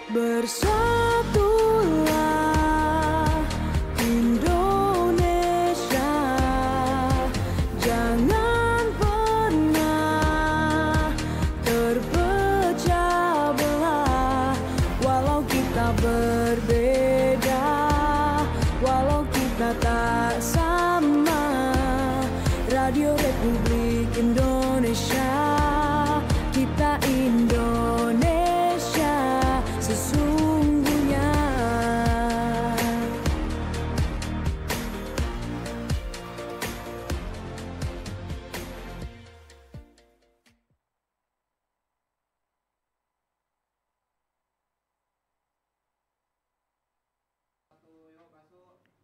Bersatulah Indonesia, jangan pernah terpecah belah. Walau kita berbeda, walau kita tak sama, Radio Republik Indonesia, kita Indonesia sesungguhnya.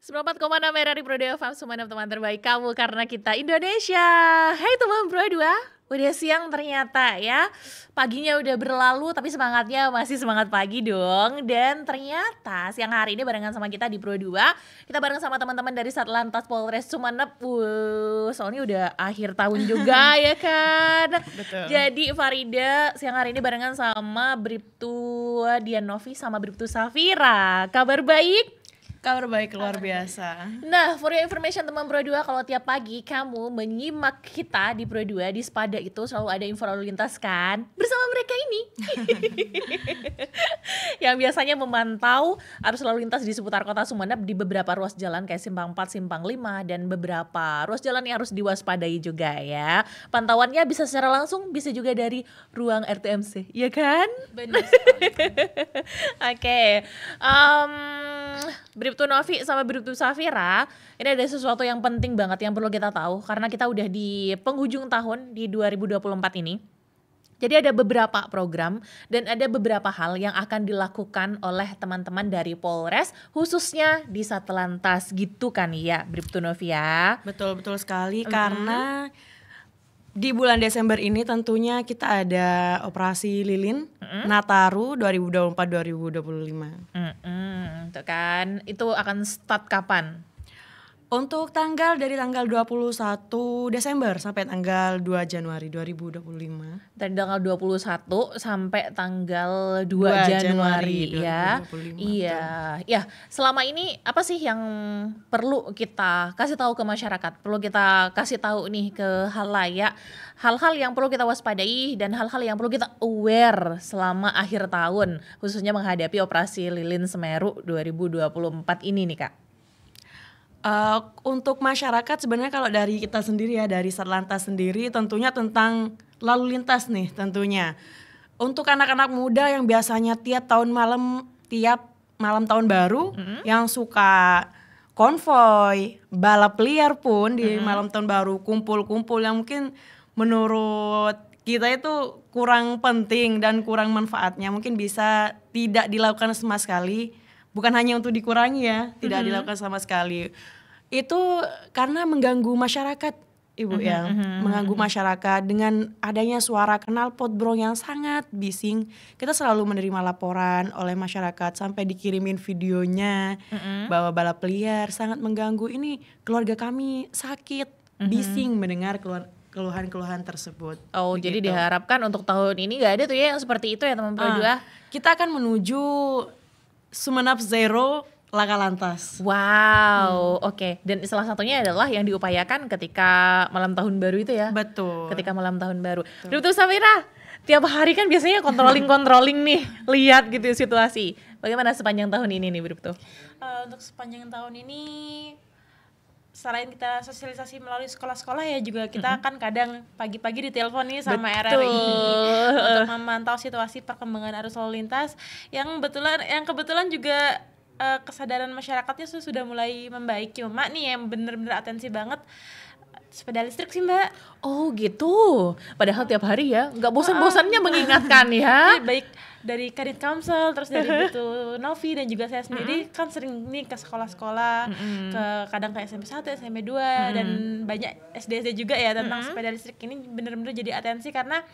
Seperempat koma 6 RRI Pro 2 FM, Sumenep, teman terbaik kamu karena kita Indonesia. Hai teman Pro 2, udah siang ternyata ya. Paginya udah berlalu tapi semangatnya masih semangat pagi dong. Dan ternyata siang hari ini barengan sama kita di Pro 2, kita bareng sama teman-teman dari Satlantas Polres Sumenep. Soalnya udah akhir tahun juga ya kan. Betul. Jadi Farida siang hari ini barengan sama Bribtu Dianovi sama Bribtu Safira. Kabar baik? Kabar baik luar biasa. Nah, for your information teman Pro 2, kalau tiap pagi kamu menyimak kita di Pro 2 di Spada itu selalu ada info lalu lintas kan bersama mereka ini. Yang biasanya memantau arus lalu lintas di seputar kota Sumenep di beberapa ruas jalan kayak Simpang 4, Simpang 5 dan beberapa ruas jalan yang harus diwaspadai juga ya. Pantauannya bisa secara langsung, bisa juga dari ruang RTMC, ya kan? Benar sekali. Oke. Bribtu Novi sama Bribtu Safira, ini ada sesuatu yang penting banget yang perlu kita tahu karena kita udah di penghujung tahun di 2024 ini. Jadi ada beberapa program dan ada beberapa hal yang akan dilakukan oleh teman-teman dari Polres khususnya di Satlantas gitu kan ya Bribtu Novi ya. Betul sekali karena di bulan Desember ini tentunya kita ada operasi lilin Nataru 2024-2025. Tuh kan, itu akan start kapan? Untuk dari tanggal 21 Desember sampai tanggal 2 Januari 2025. Dari tanggal 21 sampai tanggal 2 Januari ya. 2025. Iya. Ya, selama ini apa sih yang perlu kita kasih tahu ke masyarakat? Perlu kita kasih tahu nih ke halayak, hal-hal yang perlu kita waspadai dan hal-hal yang perlu kita aware selama akhir tahun, khususnya menghadapi operasi Lilin Semeru 2024 ini nih, Kak. Untuk masyarakat sebenarnya kalau dari kita sendiri ya, dari Satlantas sendiri tentunya tentang lalu lintas nih tentunya. Untuk anak-anak muda yang biasanya tiap malam tahun baru yang suka konvoy, balap liar pun di malam tahun baru, kumpul-kumpul yang mungkin menurut kita itu kurang penting dan kurang manfaatnya, mungkin bisa tidak dilakukan sama sekali. Bukan hanya untuk dikurangi ya, tidak dilakukan sama sekali. Itu karena mengganggu masyarakat, Ibu ya. Mengganggu masyarakat dengan adanya suara knalpot bro yang sangat bising. Kita selalu menerima laporan oleh masyarakat sampai dikirimin videonya bahwa balap liar sangat mengganggu. Ini keluarga kami sakit, bising mendengar keluhan-keluhan tersebut. Oh, begitu. Jadi diharapkan untuk tahun ini gak ada tuh ya yang seperti itu ya teman Pro 2. Kita akan menuju Sumenep Zero Laka Lantas. Wow, oke. Dan salah satunya adalah yang diupayakan ketika malam tahun baru itu ya. Betul. Ketika malam tahun baru. Bribtu Safira, tiap hari kan biasanya controlling nih, lihat gitu situasi. Bagaimana sepanjang tahun ini nih Bribtu? Untuk sepanjang tahun ini, selain kita sosialisasi melalui sekolah-sekolah ya juga kita kan kadang pagi-pagi ditelepon nih sama RRI untuk memantau situasi perkembangan arus lalu lintas yang kebetulan juga kesadaran masyarakatnya sudah mulai membaik. Cuma nih yang bener-bener atensi banget sepeda listrik sih Mbak. Oh gitu, padahal tiap hari ya nggak bosan-bosannya mengingatkan ya. Baik dari Kadin Kamsel, terus dari Bribtu Novi dan juga saya sendiri kan sering nih ke sekolah-sekolah, kadang ke SMP 1, SMP 2 dan banyak SD juga ya tentang sepeda listrik ini bener-bener jadi atensi karena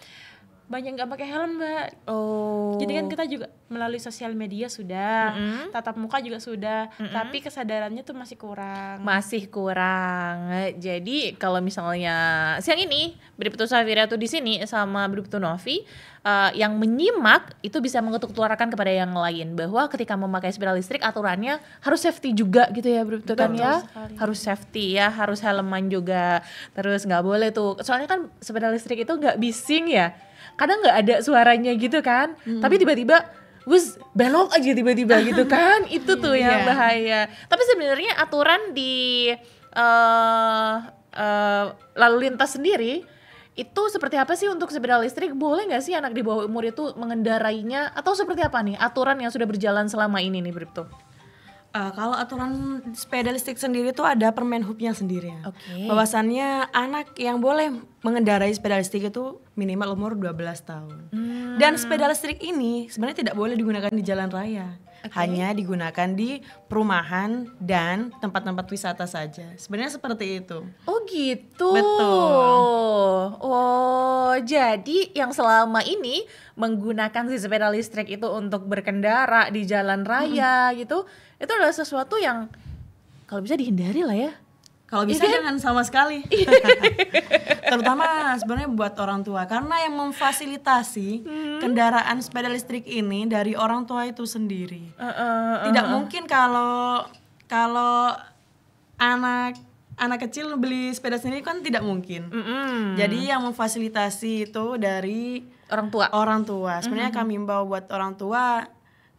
banyak nggak pakai helm, Mbak. Oh. Jadi kan kita juga melalui sosial media sudah, tatap muka juga sudah, tapi kesadarannya tuh masih kurang. Masih kurang. Jadi kalau misalnya siang ini Bribtu Safira tuh di sini sama Bribtu Novi yang menyimak itu bisa mengetuk-utarakan kepada yang lain bahwa ketika memakai sepeda listrik aturannya harus safety juga gitu ya Bribtu kan ya. Sekali. Harus safety ya, harus helman juga. Terus nggak boleh tuh. Soalnya kan sepeda listrik itu nggak bising ya. Kadang nggak ada suaranya gitu kan. Tapi tiba-tiba wus belok aja tiba-tiba gitu kan. Itu tuh yang bahaya. Tapi sebenarnya aturan di lalu lintas sendiri itu seperti apa sih untuk sepeda listrik? Boleh nggak sih anak di bawah umur itu mengendarainya atau seperti apa nih aturan yang sudah berjalan selama ini nih Bribtu? Kalau aturan sepeda listrik sendiri tuh ada Permenhubnya sendiri ya. Oke. Bahwasannya anak yang boleh mengendarai sepeda listrik itu minimal umur 12 tahun. Dan sepeda listrik ini sebenarnya tidak boleh digunakan di jalan raya. Hanya digunakan di perumahan dan tempat-tempat wisata saja. Sebenarnya seperti itu. Oh gitu. Betul. Oh, jadi yang selama ini menggunakan si sepeda listrik itu untuk berkendara di jalan raya gitu, itu adalah sesuatu yang kalau bisa dihindari lah ya. Kalau bisa jangan sama sekali. Terutama sebenarnya buat orang tua, karena yang memfasilitasi kendaraan sepeda listrik ini dari orang tua itu sendiri. Tidak mungkin kalau anak kecil beli sepeda sendiri kan tidak mungkin. Jadi yang memfasilitasi itu dari orang tua. Sebenarnya kami himbau buat orang tua,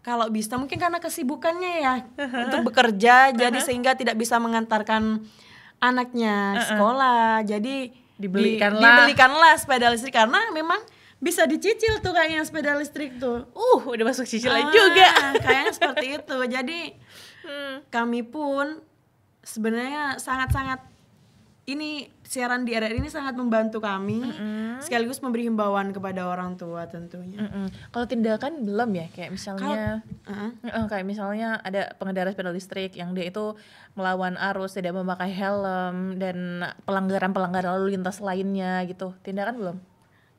kalau bisa mungkin karena kesibukannya ya untuk bekerja, jadi sehingga tidak bisa mengantarkan anaknya sekolah, jadi dibelikanlah sepeda listrik karena memang bisa dicicil tuh kayaknya sepeda listrik tuh. Udah masuk cicilan juga. Kayaknya seperti itu. Jadi kami pun sebenarnya sangat-sangat ini siaran di RRI ini sangat membantu kami, sekaligus memberi himbauan kepada orang tua tentunya. Kalau tindakan belum ya, kayak misalnya kayak misalnya ada pengendara sepeda listrik yang dia itu melawan arus, tidak memakai helm dan pelanggaran lalu lintas lainnya gitu. Tindakan belum?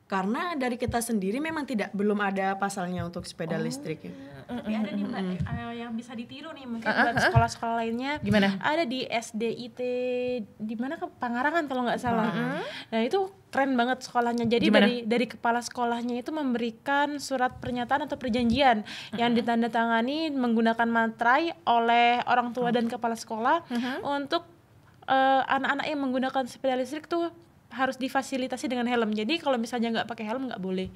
Karena dari kita sendiri memang belum ada pasalnya untuk sepeda listrik ya. Tapi ada nih Mbak yang bisa ditiru nih mungkin buat sekolah-sekolah lainnya. Gimana? Ada di SDIT di mana ke Pangarangan kalau nggak salah. Nah itu keren banget sekolahnya. Jadi dari kepala sekolahnya itu memberikan surat pernyataan atau perjanjian yang ditandatangani menggunakan materai oleh orang tua dan kepala sekolah untuk anak-anak yang menggunakan sepeda listrik tuh harus difasilitasi dengan helm. Jadi kalau misalnya nggak pakai helm nggak boleh.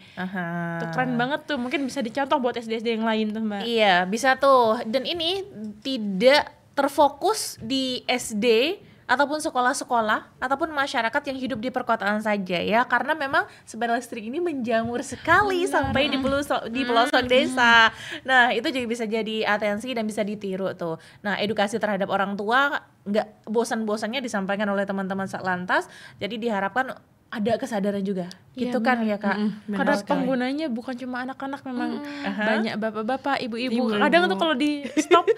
Tuh keren banget tuh. Mungkin bisa dicontoh buat SD-SD yang lain tuh Mbak. Iya bisa tuh. Dan ini tidak terfokus di SD ataupun sekolah-sekolah ataupun masyarakat yang hidup di perkotaan saja ya, karena memang sepeda listrik ini menjamur sekali sampai di pelosok desa. Nah itu juga bisa jadi atensi dan bisa ditiru tuh. Nah edukasi terhadap orang tua nggak bosan-bosannya disampaikan oleh teman-teman Satlantas, jadi diharapkan ada kesadaran juga, gitu kan ya Kak. Karena penggunanya bukan cuma anak-anak, memang banyak bapak-bapak, ibu-ibu. Kadang tuh kalau di stop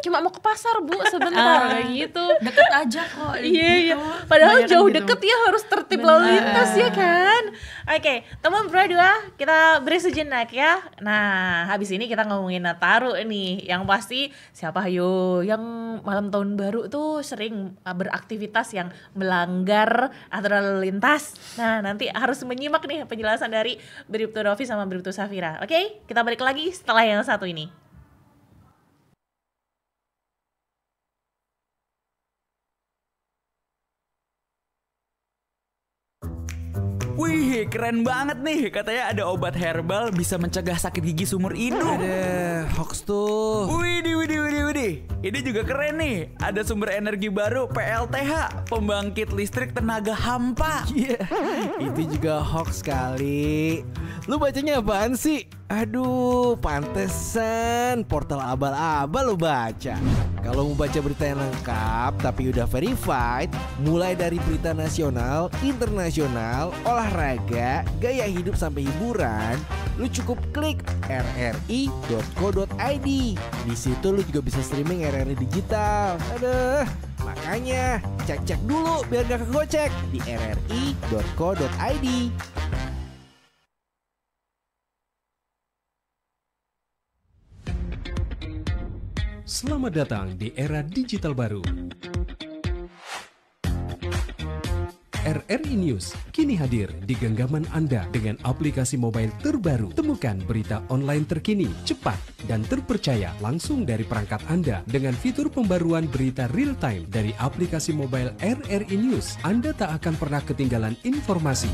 cuma mau ke pasar Bu sebentar kayak gitu. Deket aja kok. Iya. Padahal jauh deket ya, harus tertib lalu lintas ya kan. Oke, teman Pro 2, kita beri sejenak ya. Nah, habis ini kita ngomongin Nataru nih. Yang pasti siapa yang malam tahun baru tuh sering beraktivitas yang melanggar aturan lalu lintas. Nah, nanti harus menyimak nih penjelasan dari Bribtu Novi sama Bribtu Safira. Oke, kita balik lagi setelah yang satu ini. Wih, keren banget nih. Katanya ada obat herbal bisa mencegah sakit gigi seumur hidup. Ada hoax tuh. Widih. Ini juga keren nih. Ada sumber energi baru PLTH, pembangkit listrik tenaga hampa. Iya, itu juga hoax kali. Lu bacanya apaan sih? Aduh, pantesan portal abal-abal lu baca. Kalau mau baca berita yang lengkap tapi udah verified, mulai dari berita nasional, internasional, olahraga, gaya hidup sampai hiburan, lu cukup klik rri.co.id. Di situ lu juga bisa streaming RRI digital. Aduh, makanya cek dulu biar gak kegocek di rri.co.id. Selamat datang di era digital baru. RRI News kini hadir di genggaman Anda dengan aplikasi mobile terbaru. Temukan berita online terkini, cepat, dan terpercaya langsung dari perangkat Anda dengan fitur pembaruan berita real time dari aplikasi mobile RRI News. Anda tak akan pernah ketinggalan informasi.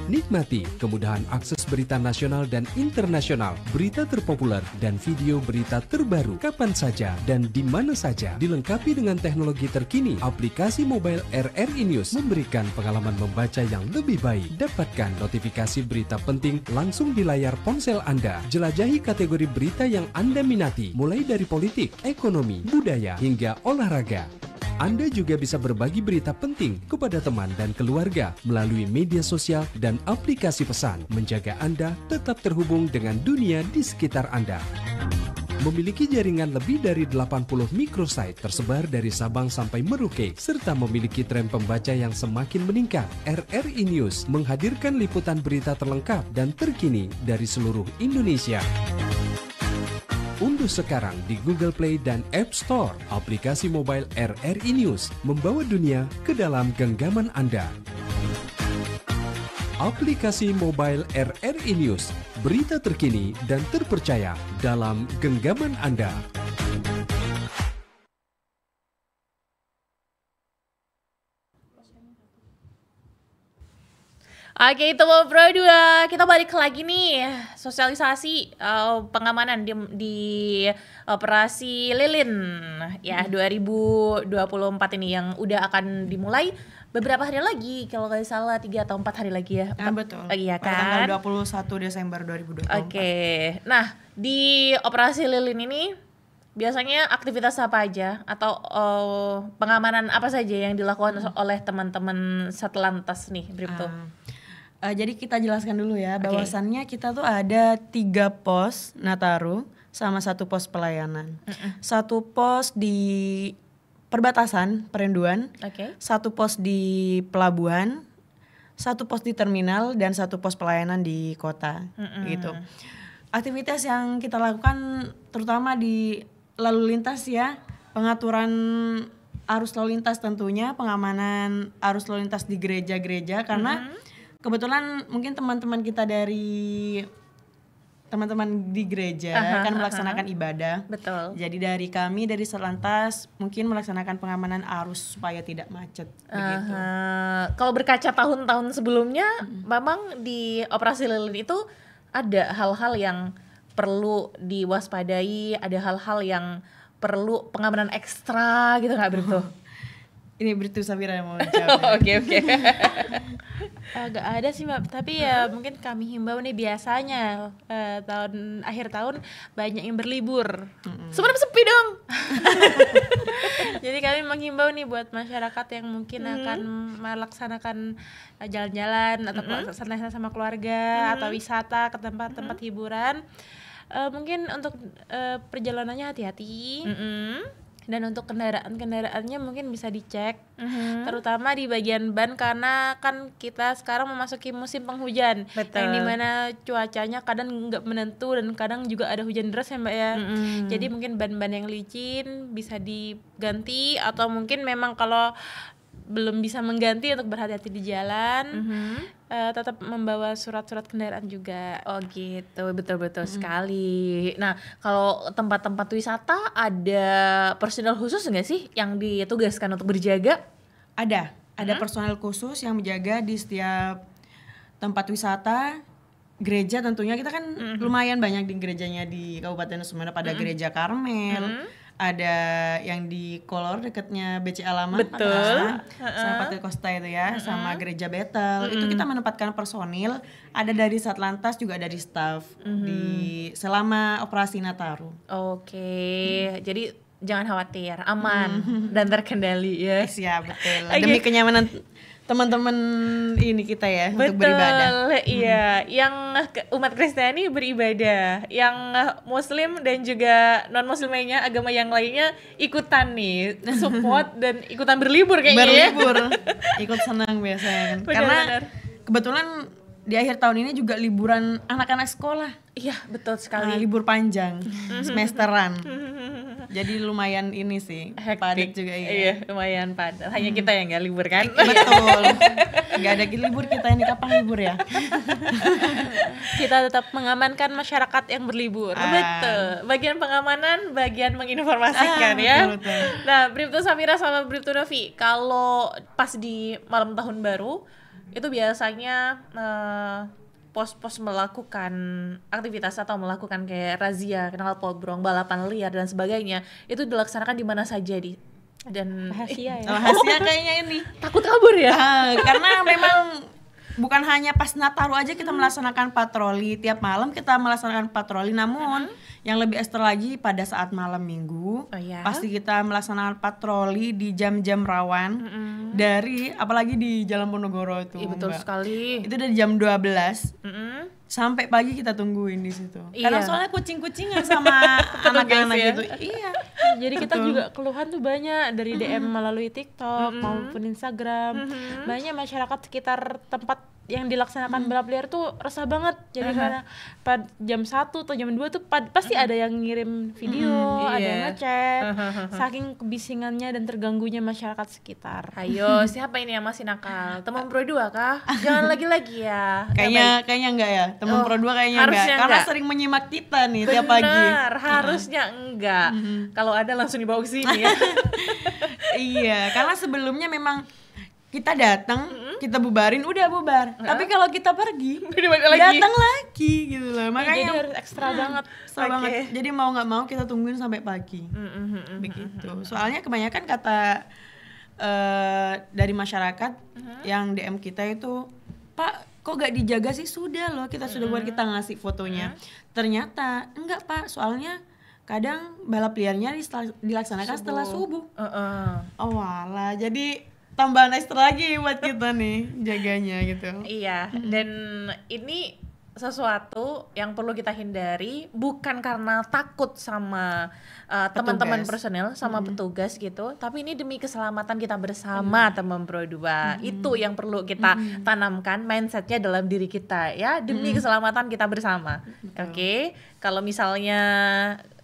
Nikmati kemudahan akses berita nasional dan internasional, berita terpopuler, dan video berita terbaru kapan saja dan di mana saja. Dilengkapi dengan teknologi terkini, aplikasi mobile RRI News memberikan pengalaman membaca yang lebih baik. Dapatkan notifikasi berita penting langsung di layar ponsel Anda. Jelajahi kategori berita yang Anda minati, mulai dari politik, ekonomi, budaya, hingga olahraga. Anda juga bisa berbagi berita penting kepada teman dan keluarga melalui media sosial dan aplikasi pesan, menjaga Anda tetap terhubung dengan dunia di sekitar Anda. Memiliki jaringan lebih dari 80 microsite tersebar dari Sabang sampai Merauke, serta memiliki tren pembaca yang semakin meningkat. RRI News menghadirkan liputan berita terlengkap dan terkini dari seluruh Indonesia. Unduh sekarang di Google Play dan App Store aplikasi mobile RRI News, membawa dunia ke dalam genggaman Anda. Aplikasi mobile RRI News, berita terkini dan terpercaya dalam genggaman Anda. Oke, itu mau Pro 2. Kita balik lagi nih, sosialisasi pengamanan di operasi Lilin ya 2024 ini yang udah akan dimulai beberapa hari lagi, kalau nggak salah 3 atau 4 hari lagi ya. Betul. Iya kan? Tanggal 21 Desember 2024. Oke. Nah, di operasi Lilin ini biasanya aktivitas apa aja atau pengamanan apa saja yang dilakukan oleh teman-teman Satlantas nih, Bribtu? Jadi kita jelaskan dulu ya, bahwasannya kita tuh ada 3 pos Nataru sama 1 pos pelayanan. 1 pos di perbatasan Perenduan, 1 pos di pelabuhan, 1 pos di terminal, dan 1 pos pelayanan di kota gitu. Aktivitas yang kita lakukan terutama di lalu lintas ya, pengaturan arus lalu lintas tentunya, pengamanan arus lalu lintas di gereja-gereja karena kebetulan mungkin teman-teman kita dari teman-teman di gereja kan melaksanakan ibadah. Betul. Jadi dari kami dari Satlantas mungkin melaksanakan pengamanan arus supaya tidak macet begitu. Kalau berkaca tahun-tahun sebelumnya, memang di operasi Lilin itu ada hal-hal yang perlu diwaspadai, ada hal-hal yang perlu pengamanan ekstra gitu nggak Bribtu? Ini Bribtu Safira yang mau jawab. Oke. Gak ada sih Mbak, tapi ya mungkin kami himbau nih biasanya akhir tahun banyak yang berlibur. Sebenarnya sepi dong. Jadi kami menghimbau nih buat masyarakat yang mungkin akan melaksanakan jalan-jalan atau santai-santai sama keluarga atau wisata ke tempat-tempat hiburan. Mungkin untuk perjalanannya hati-hati. Dan untuk kendaraannya mungkin bisa dicek, terutama di bagian ban karena kan kita sekarang memasuki musim penghujan. Betul. Yang dimana cuacanya kadang nggak menentu dan kadang juga ada hujan deras ya Mbak ya. Jadi mungkin ban-ban yang licin bisa diganti atau mungkin memang kalau belum bisa mengganti untuk berhati-hati di jalan, tetap membawa surat-surat kendaraan juga. Oh gitu, betul-betul sekali. Nah, kalau tempat-tempat wisata ada personel khusus nggak sih yang ditugaskan untuk berjaga? Ada personel khusus yang menjaga di setiap tempat wisata. Gereja tentunya kita kan lumayan banyak di gerejanya di Kabupaten Sumeneb. Ada Gereja Karmel, ada yang di Kolor dekatnya BC Alamat, betul, sama Patil Costa itu ya, sama Gereja Betel. Itu kita menempatkan personil, ada dari Satlantas juga dari staff di selama operasi Nataru. Oke, jadi jangan khawatir, aman dan terkendali ya. Ya betul. Demi kenyamanan teman-teman ini kita ya. Betul, untuk beribadah. Iya, yang umat Kristiani beribadah, yang Muslim dan juga non Muslim lainnya, agama yang lainnya ikutan nih support dan ikutan berlibur kayaknya. Berlibur, ikut senang biasanya. Karena kebetulan di akhir tahun ini juga liburan anak-anak sekolah. Iya, betul sekali. Libur panjang, semesteran. Jadi lumayan ini sih, padat juga ya. Iya, lumayan padat. Hanya kita yang nggak libur kan? Betul. Nggak ada libur kita ini, kapan libur ya? Kita tetap mengamankan masyarakat yang berlibur. Betul. Bagian pengamanan, bagian menginformasikan ya. Betul. Nah, Bribtu Samira sama Bribtu Novi, kalau pas di malam tahun baru itu biasanya pos-pos melakukan aktivitas atau melakukan kayak razia, knalpot brong, balapan liar dan sebagainya, itu dilaksanakan di mana saja dan Rahasia ya. Rahasia kayaknya ini. takut kabur ya? Karena memang bukan hanya pas Nataru aja kita melaksanakan patroli, tiap malam kita melaksanakan patroli, namun yang lebih ekstra lagi pada saat malam minggu, pasti kita melaksanakan patroli di jam-jam rawan dari, apalagi di Jalan Ponorogo itu. Iya, betul sekali. Itu dari jam 12 sampai pagi kita tungguin di situ. Karena soalnya kucing-kucingan sama anak-anak ya? gitu. Iya. Jadi kita juga keluhan tuh banyak dari DM melalui TikTok maupun Instagram. Banyak masyarakat sekitar tempat yang dilaksanakan balap liar tuh resah banget. Jadi karena pada jam 1 atau jam 2 tuh pasti ada yang ngirim video, ada yang ngechat. Saking kebisingannya dan terganggunya masyarakat sekitar. Ayo, siapa ini yang masih nakal? Teman Pro 2 kah? Jangan lagi-lagi ya. Kayaknya enggak ya. Teman Pro 2 kayaknya enggak. harusnya Karena enggak. sering menyimak kita nih tiap pagi. Benar, harusnya enggak. Kalau ada langsung dibawa ke sini ya. Iya, karena sebelumnya memang kita datang, kita bubarin, udah bubar. Tapi kalau kita pergi, datang lagi gitu loh. Jadi Makanya harus ekstra banget. ekstra banget. Jadi mau nggak mau kita tungguin sampai pagi. Begitu. Soalnya kebanyakan kata dari masyarakat yang DM kita itu, Pak, kok gak dijaga sih? Sudah loh, kita sudah buat, kita ngasih fotonya. Ternyata enggak, Pak, soalnya kadang balap liarnya dilaksanakan setelah subuh. Oh walah, jadi tambahan ekstra lagi buat kita nih jaganya gitu. Iya, dan ini sesuatu yang perlu kita hindari, bukan karena takut sama teman-teman personel, sama petugas gitu, tapi ini demi keselamatan kita bersama, teman Pro 2. Itu yang perlu kita tanamkan mindsetnya dalam diri kita ya, demi keselamatan kita bersama. Oke, kalau misalnya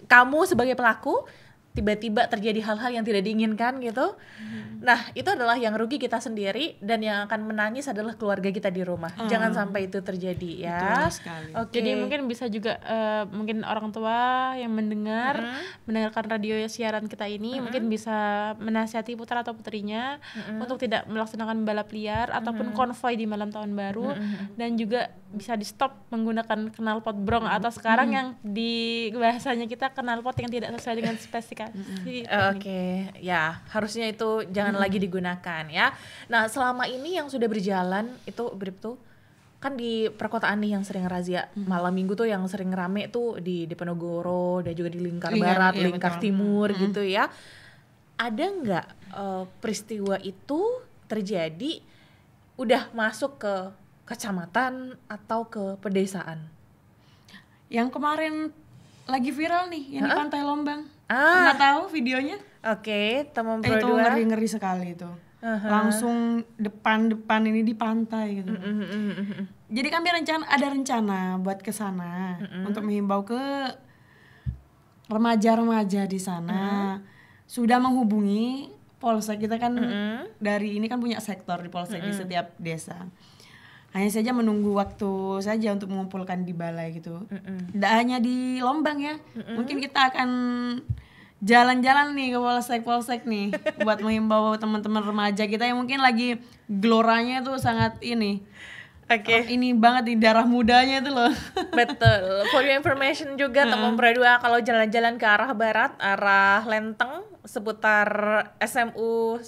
kamu sebagai pelaku tiba-tiba terjadi hal-hal yang tidak diinginkan gitu, nah itu adalah yang rugi kita sendiri, dan yang akan menangis adalah keluarga kita di rumah. Jangan sampai itu terjadi ya. Betul sekali. Oke. Jadi mungkin bisa juga mungkin orang tua yang mendengarkan radio siaran kita ini mungkin bisa menasihati putra atau putrinya untuk tidak melaksanakan balap liar ataupun konvoi di malam tahun baru, dan juga bisa di stop menggunakan knalpot brong atau sekarang yang di bahasanya kita knalpot yang tidak sesuai dengan spesifikasi. Oke, ya harusnya itu jangan lagi digunakan ya. Nah, selama ini yang sudah berjalan itu Bribtu kan di perkotaan nih yang sering razia malam minggu tuh, yang sering rame tuh di Ponorogo dan juga di lingkar barat, iya, lingkar timur gitu ya. Ada nggak peristiwa itu terjadi udah masuk ke kecamatan atau ke pedesaan? Yang kemarin lagi viral nih, yang di Pantai Lombang. Ah. Nggak tahu videonya? Oke, teman Pro Itu 2. ngeri-ngeri sekali itu. Langsung depan ini di pantai gitu. Jadi kami ada rencana buat ke sana untuk menghimbau ke remaja-remaja di sana. Sudah menghubungi polsek, kita kan dari ini kan punya sektor di polsek di setiap desa. Hanya saja menunggu waktu saja untuk mengumpulkan di balai gitu. Tidak hanya di Lombang ya. Mungkin kita akan jalan-jalan nih ke polsek-polsek nih buat menghimbau teman-teman remaja kita yang mungkin lagi gloranya tuh sangat ini. Oke. Ini banget di darah mudanya itu loh. Betul. For your information juga teman Pro 2, kalau jalan-jalan ke arah barat, arah Lenteng, seputar SMU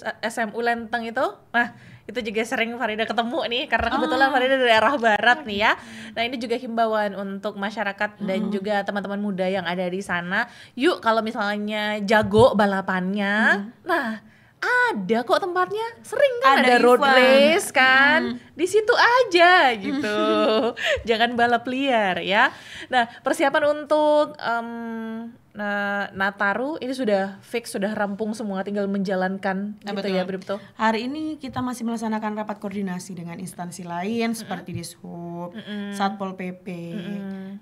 Lenteng itu, nah itu juga sering Farida ketemu nih, karena kebetulan Farida dari arah barat nih ya. Nah ini juga himbauan untuk masyarakat dan juga teman-teman muda yang ada di sana. Yuk kalau misalnya jago balapannya, nah ada kok tempatnya, sering kan ada road event. race kan, di situ aja gitu. Jangan balap liar ya. Nah, persiapan untuk Nataru ini sudah fix, sudah rampung semua, tinggal menjalankan gitu betul. ya Bripto. Hari ini kita masih melaksanakan rapat koordinasi dengan instansi lain seperti Dishub, Satpol PP,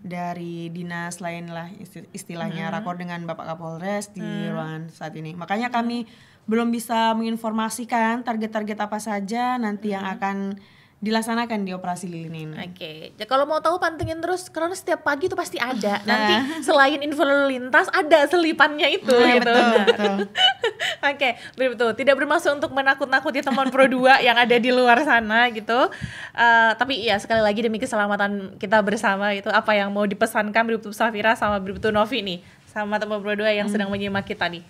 dari dinas lain lah istilahnya, rakor dengan Bapak Kapolres di ruangan saat ini. Makanya kami belum bisa menginformasikan target-target apa saja nanti yang akan dilaksanakan di operasi lilin ini. Oke, ya, kalau mau tahu pantengin terus karena setiap pagi itu pasti ada. Nanti selain info lalu lintas ada selipannya itu gitu. Betul. Oke, betul. Tidak bermaksud untuk menakut-nakuti teman Pro 2 yang ada di luar sana gitu. Tapi ya sekali lagi demi keselamatan kita bersama itu apa yang mau dipesankan Bribtu Safira sama Bribtu Novi nih sama teman Pro 2 yang sedang menyimak kita nih.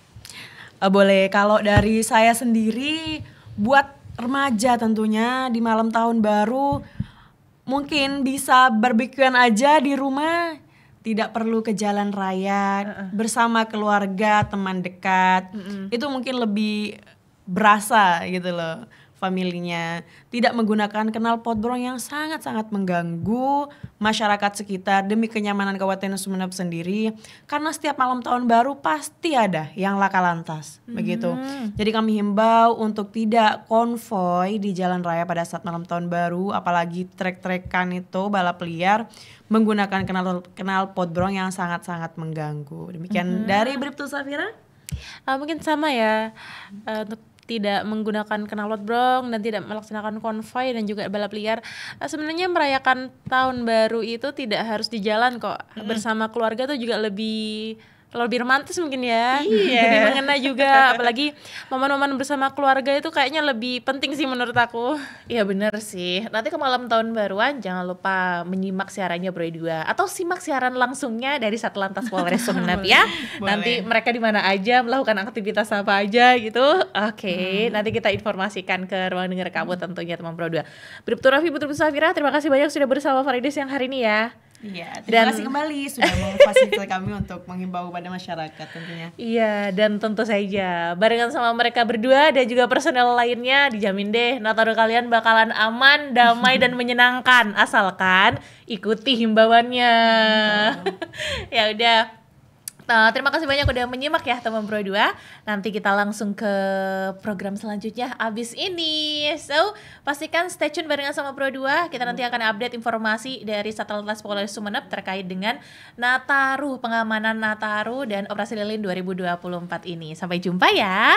Boleh, kalau dari saya sendiri buat remaja tentunya di malam tahun baru mungkin bisa barbekyuan aja di rumah, tidak perlu ke jalan raya bersama keluarga, teman dekat. Itu mungkin lebih berasa gitu loh familinya, tidak menggunakan knalpot brong yang sangat-sangat mengganggu masyarakat sekitar demi kenyamanan Kabupaten Sumeneb sendiri, karena setiap malam tahun baru pasti ada yang laka lantas begitu. Jadi kami himbau untuk tidak konvoy di jalan raya pada saat malam tahun baru, apalagi trek-trekan itu balap liar menggunakan knalpot brong yang sangat-sangat mengganggu. Demikian dari Bribtu Safira. Mungkin sama ya, untuk tidak menggunakan knalpot brong dan tidak melaksanakan konvoy dan juga balap liar. Sebenarnya merayakan tahun baru itu tidak harus di jalan kok. Bersama keluarga tuh juga lebih romantis mungkin ya. Lebih mengena juga, apalagi momen-momen bersama keluarga itu kayaknya lebih penting sih menurut aku. Iya benar sih. Nanti ke malam tahun baruan jangan lupa menyimak siarannya Pro 2 atau simak siaran langsungnya dari Satlantas Polres Sumeneb ya. Nanti mereka di mana aja melakukan aktivitas apa aja gitu. Oke, nanti kita informasikan ke ruang dengar kamu tentunya teman Pro 2. Bribtu Novi, Bribtu Safira, terima kasih banyak sudah bersama Farides yang hari ini ya. Iya, terima kasih kembali sudah memfasilitasi kami untuk menghimbau pada masyarakat tentunya. Iya, dan tentu saja barengan sama mereka berdua dan juga personel lainnya dijamin deh Nataru kalian bakalan aman, damai dan menyenangkan asalkan ikuti himbauannya. Ya udah. Nah, terima kasih banyak udah menyimak ya teman Pro 2. Nanti kita langsung ke program selanjutnya abis ini. So, pastikan stay tune barengan sama Pro 2. Kita nanti akan update informasi dari Satlantas Polres Sumeneb terkait dengan Nataru, pengamanan Nataru dan Operasi Lilin 2024 ini. Sampai jumpa ya.